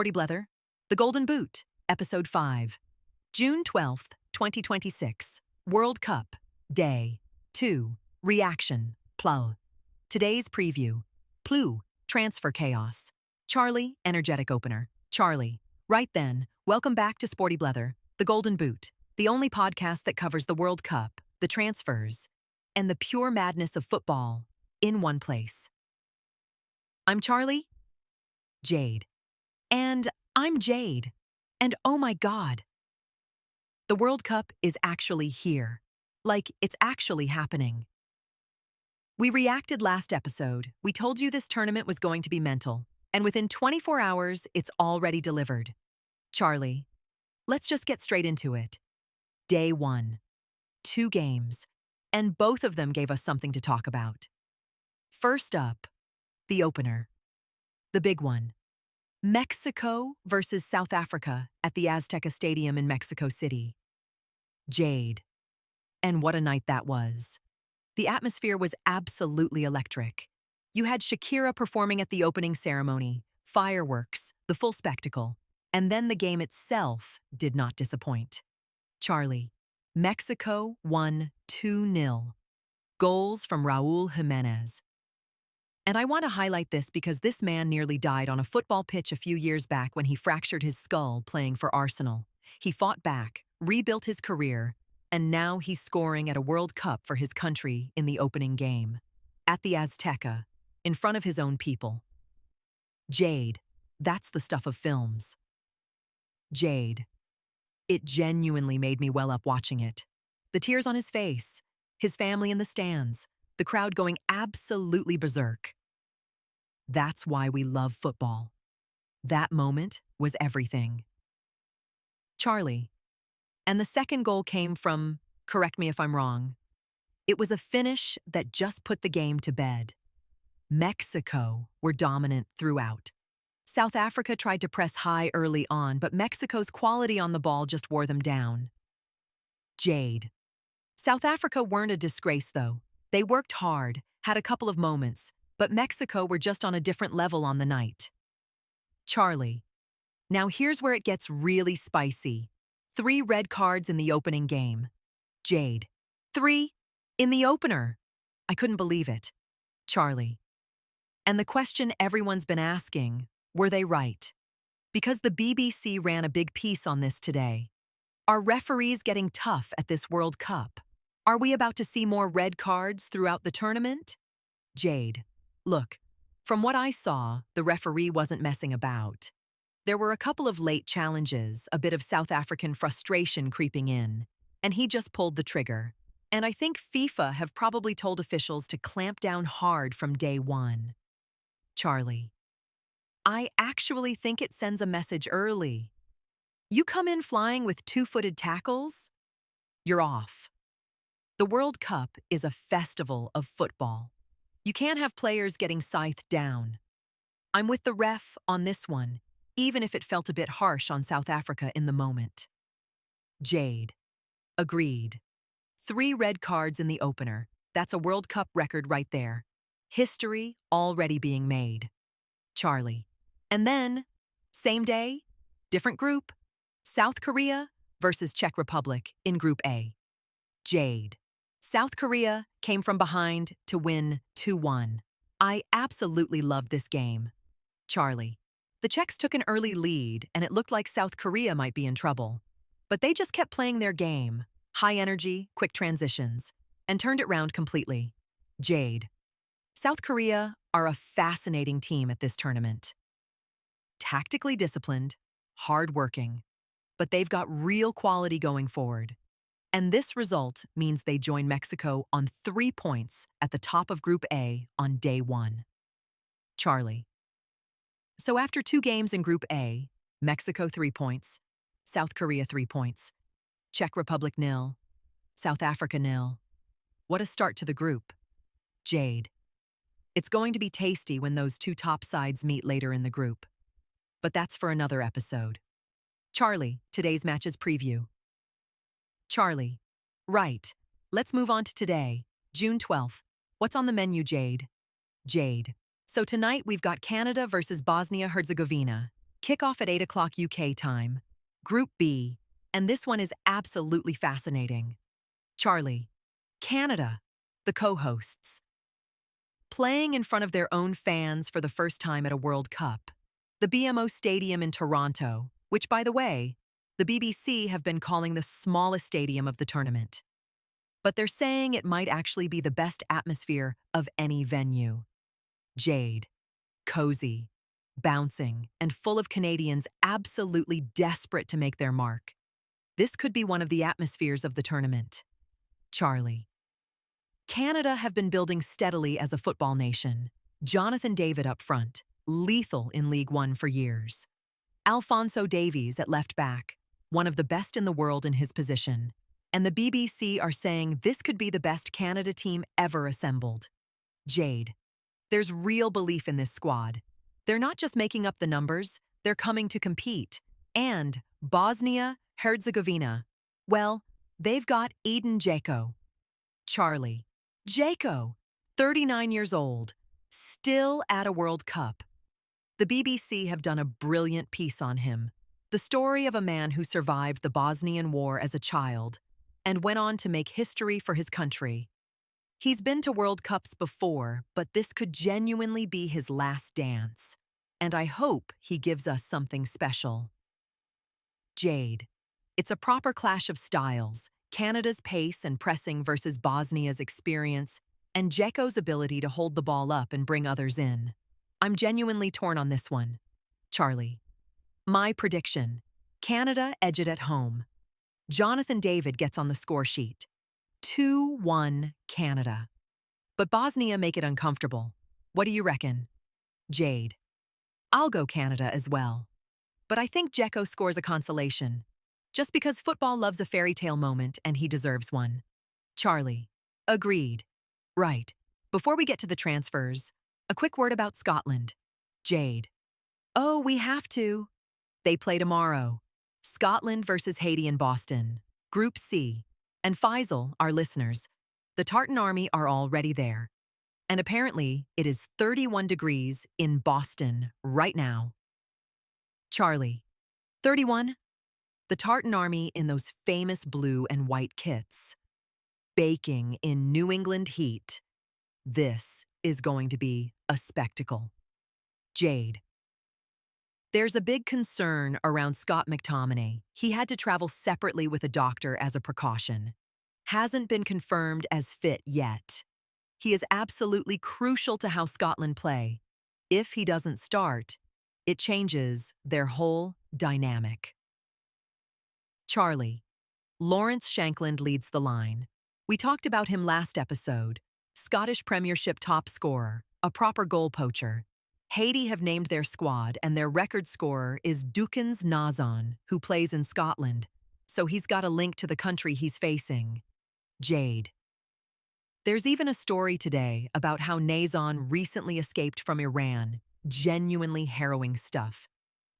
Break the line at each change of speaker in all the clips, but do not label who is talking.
Sportybleather The Golden Boot, Episode 5. June 12th, 2026. World Cup, Day 2. Reaction, Plu. Today's preview. Plu, Transfer Chaos. Charlie, Energetic Opener. Charlie. Right then, welcome back to Sportybleather The Golden Boot, the only podcast that covers the World Cup, the transfers, and the pure madness of football in one place. I'm Charlie. Jade. And I'm Jade. And oh my God. The World Cup is actually here. Like, it's actually happening. We reacted last episode. We told you this tournament was going to be mental. And within 24 hours, it's already delivered. Charlie, let's just get straight into it. Day 1. 2 games. And both of them gave us something to talk about. First up, the opener. The big one. Mexico versus South Africa at the Azteca Stadium in Mexico City. Jade. And what a night that was. The atmosphere was absolutely electric. You had Shakira performing at the opening ceremony, fireworks, the full spectacle, and then the game itself did not disappoint. Charlie. Mexico won 2-0. Goals from Raul Jimenez. And I want to highlight this because this man nearly died on a football pitch a few years back when he fractured his skull playing for Arsenal. He fought back, rebuilt his career, and now he's scoring at a World Cup for his country in the opening game. At the Azteca, in front of his own people. Jade, that's the stuff of films. Jade. It genuinely made me well up watching it. The tears on his face, his family in the stands, the crowd going absolutely berserk. That's why we love football. That moment was everything. Charlie. And the second goal came from, correct me if I'm wrong, it was a finish that just put the game to bed. Mexico were dominant throughout. South Africa tried to press high early on, but Mexico's quality on the ball just wore them down. Jade. South Africa weren't a disgrace, though. They worked hard, had a couple of moments, but Mexico were just on a different level on the night. Charlie. Now here's where it gets really spicy. 3 red cards in the opening game. Jade. 3 in the opener. I couldn't believe it. Charlie. And the question everyone's been asking, were they right? Because the BBC ran a big piece on this today. Are referees getting tough at this World Cup? Are we about to see more red cards throughout the tournament? Jade. Look, from what I saw, the referee wasn't messing about. There were a couple of late challenges, a bit of South African frustration creeping in, and he just pulled the trigger. And I think FIFA have probably told officials to clamp down hard from day 1. Charlie. I actually think it sends a message early. You come in flying with 2-footed tackles? You're off. The World Cup is a festival of football. You can't have players getting scythed down. I'm with the ref on this one, even if it felt a bit harsh on South Africa in the moment. Jade. Agreed. 3 red cards in the opener. That's a World Cup record right there. History already being made. Charlie. And then, same day, different group. South Korea versus Czech Republic in Group A. Jade. South Korea came from behind to win 2-1. I absolutely loved this game. Charlie. The Czechs took an early lead, and it looked like South Korea might be in trouble. But they just kept playing their game, high energy, quick transitions, and turned it round completely. Jade. South Korea are a fascinating team at this tournament. Tactically disciplined, hard-working, but they've got real quality going forward. And this result means they join Mexico on 3 points at the top of Group A on day 1. Charlie. So after 2 games in Group A, Mexico 3 points, South Korea 3 points, Czech Republic 0, South Africa 0. What a start to the group. Jade. It's going to be tasty when those 2 top sides meet later in the group. But that's for another episode. Charlie, today's matches preview. Charlie. Right. Let's move on to today, June 12th. What's on the menu, Jade? Jade. So tonight we've got Canada versus Bosnia-Herzegovina. Kickoff at 8 o'clock UK time. Group B, and this one is absolutely fascinating. Charlie, Canada, the co-hosts. Playing in front of their own fans for the first time at a World Cup. The BMO Stadium in Toronto, which, by the way, the BBC have been calling the smallest stadium of the tournament. But they're saying it might actually be the best atmosphere of any venue. Jade, cozy, bouncing, and full of Canadians absolutely desperate to make their mark. This could be one of the atmospheres of the tournament. Charlie. Canada have been building steadily as a football nation. Jonathan David up front, lethal in League One for years. Alphonso Davies at left back, one of the best in the world in his position. And the BBC are saying this could be the best Canada team ever assembled. Jade. There's real belief in this squad. They're not just making up the numbers, they're coming to compete. And Bosnia-Herzegovina, well, they've got Edin Dzeko. Charlie. Dzeko, 39 years old, still at a World Cup. The BBC have done a brilliant piece on him. The story of a man who survived the Bosnian War as a child and went on to make history for his country. He's been to World Cups before, but this could genuinely be his last dance. And I hope he gives us something special. Jade. It's a proper clash of styles. Canada's pace and pressing versus Bosnia's experience, and Dzeko's ability to hold the ball up and bring others in. I'm genuinely torn on this one. Charlie. My prediction. Canada edge it at home. Jonathan David gets on the score sheet. 2-1 Canada. But Bosnia make it uncomfortable. What do you reckon? Jade. I'll go Canada as well. But I think Dzeko scores a consolation. Just because football loves a fairy tale moment and he deserves one. Charlie. Agreed. Right. Before we get to the transfers, a quick word about Scotland. Jade. Oh, we have to. They play tomorrow. Scotland versus Haiti in Boston. Group C. And Faisal, our listeners, the Tartan Army are already there. And apparently, it is 31 degrees in Boston right now. Charlie. 31? The Tartan Army in those famous blue and white kits. Baking in New England heat. This is going to be a spectacle. Jade. There's a big concern around Scott McTominay. He had to travel separately with a doctor as a precaution. Hasn't been confirmed as fit yet. He is absolutely crucial to how Scotland play. If he doesn't start, it changes their whole dynamic. Charlie. Lawrence Shankland leads the line. We talked about him last episode. Scottish Premiership top scorer, a proper goal poacher. Haiti have named their squad, and their record scorer is Dukans Nazan, who plays in Scotland, so he's got a link to the country he's facing. Jade. There's even a story today about how Nazan recently escaped from Iran. Genuinely harrowing stuff.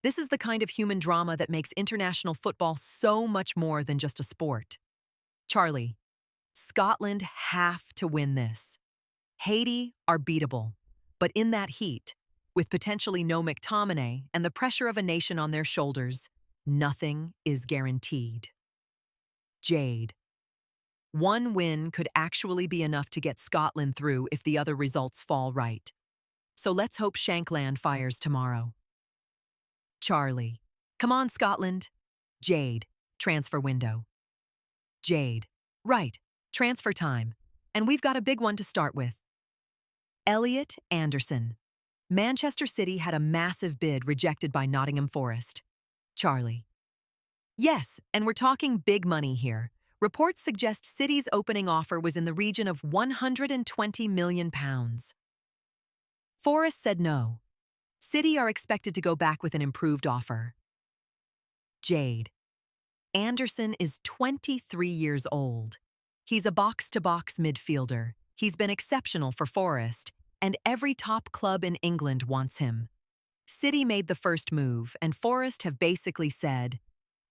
This is the kind of human drama that makes international football so much more than just a sport. Charlie. Scotland have to win this. Haiti are beatable, but in that heat, with potentially no McTominay and the pressure of a nation on their shoulders, nothing is guaranteed. Jade. One win could actually be enough to get Scotland through if the other results fall right. So let's hope Shankland fires tomorrow. Charlie. Come on, Scotland. Jade. Transfer window. Jade. Right. Transfer time. And we've got a big one to start with. Elliot Anderson. Manchester City had a massive bid rejected by Nottingham Forest. Charlie. Yes, and we're talking big money here. Reports suggest City's opening offer was in the region of £120 million. Forest said no. City are expected to go back with an improved offer. Jade. Anderson is 23 years old. He's a box-to-box midfielder. He's been exceptional for Forest, and every top club in England wants him. City made the first move, and Forest have basically said,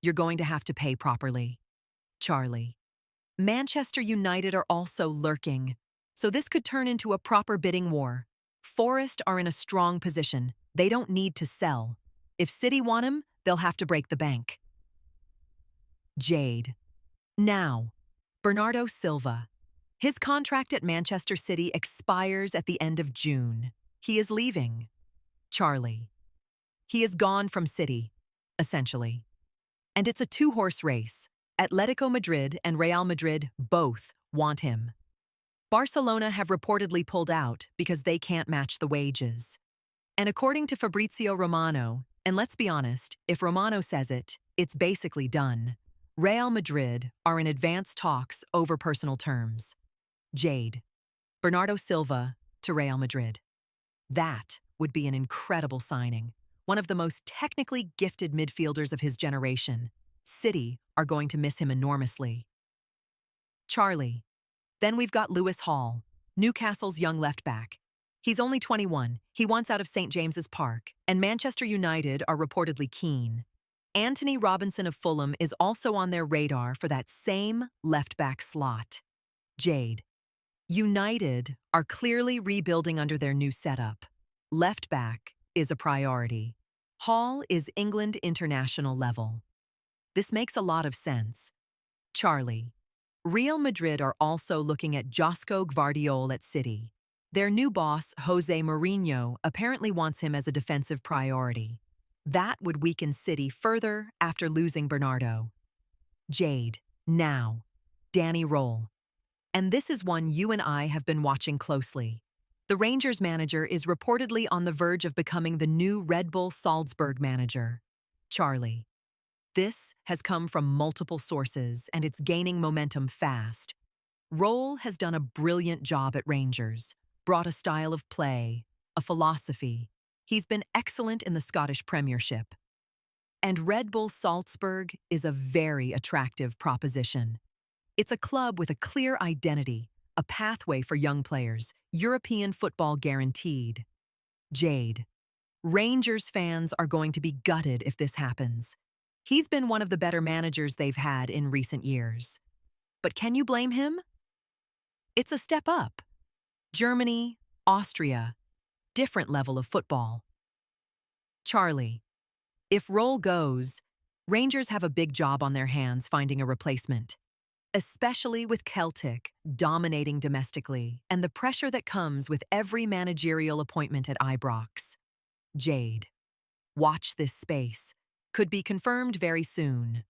"You're going to have to pay properly." Charlie. Manchester United are also lurking, so this could turn into a proper bidding war. Forest are in a strong position. They don't need to sell. If City want him, they'll have to break the bank. Jade. Now, Bernardo Silva. His contract at Manchester City expires at the end of June. He is leaving. Charlie. He is gone from City, essentially. And it's a two-horse race. Atletico Madrid and Real Madrid both want him. Barcelona have reportedly pulled out because they can't match the wages. And according to Fabrizio Romano, and let's be honest, if Romano says it, it's basically done. Real Madrid are in advanced talks over personal terms. Jade. Bernardo Silva to Real Madrid. That would be an incredible signing. One of the most technically gifted midfielders of his generation. City are going to miss him enormously. Charlie. Then we've got Lewis Hall, Newcastle's young left-back. He's only 21, he wants out of St. James's Park, and Manchester United are reportedly keen. Anthony Robinson of Fulham is also on their radar for that same left-back slot. Jade. United are clearly rebuilding under their new setup. Left-back is a priority. Hall is England international level. This makes a lot of sense. Charlie. Real Madrid are also looking at Josko Gvardiol at City. Their new boss, Jose Mourinho, apparently wants him as a defensive priority. That would weaken City further after losing Bernardo. Jade. Now. Danny Roll. And this is one you and I have been watching closely. The Rangers manager is reportedly on the verge of becoming the new Red Bull Salzburg manager. Charlie. This has come from multiple sources, and it's gaining momentum fast. Roll has done a brilliant job at Rangers, brought a style of play, a philosophy. He's been excellent in the Scottish Premiership. And Red Bull Salzburg is a very attractive proposition. It's a club with a clear identity, a pathway for young players, European football guaranteed. Jade. Rangers fans are going to be gutted if this happens. He's been one of the better managers they've had in recent years. But can you blame him? It's a step up. Germany, Austria, different level of football. Charlie. If Roll goes, Rangers have a big job on their hands finding a replacement, especially with Celtic dominating domestically and the pressure that comes with every managerial appointment at Ibrox. Jade. Watch this space. Could be confirmed very soon.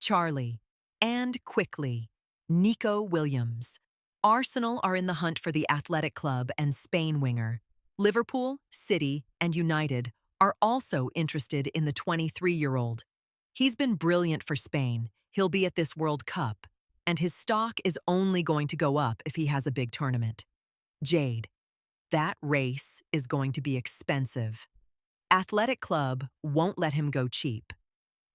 Charlie. And quickly. Nico Williams. Arsenal are in the hunt for the Athletic Club and Spain winger. Liverpool, City, and United are also interested in the 23-year-old. He's been brilliant for Spain. He'll be at this World Cup, and his stock is only going to go up if he has a big tournament. Jade. That race is going to be expensive. Athletic Club won't let him go cheap.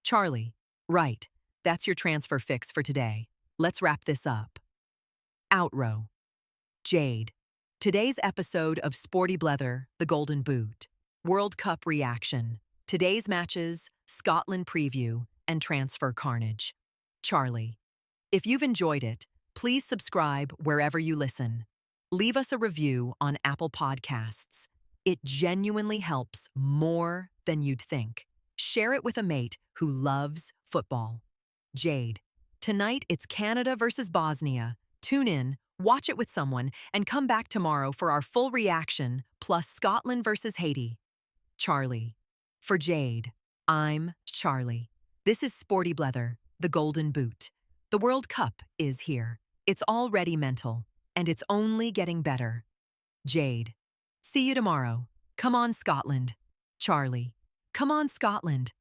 Charlie. Right. That's your transfer fix for today. Let's wrap this up. Outrow. Jade. Today's episode of Sportybleather The Golden Boot. World Cup reaction. Today's matches, Scotland preview, and transfer carnage. Charlie. If you've enjoyed it, please subscribe wherever you listen. Leave us a review on Apple Podcasts. It genuinely helps more than you'd think. Share it with a mate who loves football. Jade. Tonight it's Canada versus Bosnia. Tune in, watch it with someone, and come back tomorrow for our full reaction, plus Scotland versus Haiti. Charlie. For Jade, I'm Charlie. This is Sportybleather, the Golden Boot. The World Cup is here. It's already mental, and it's only getting better. Jade. See you tomorrow. Come on, Scotland. Charlie. Come on, Scotland.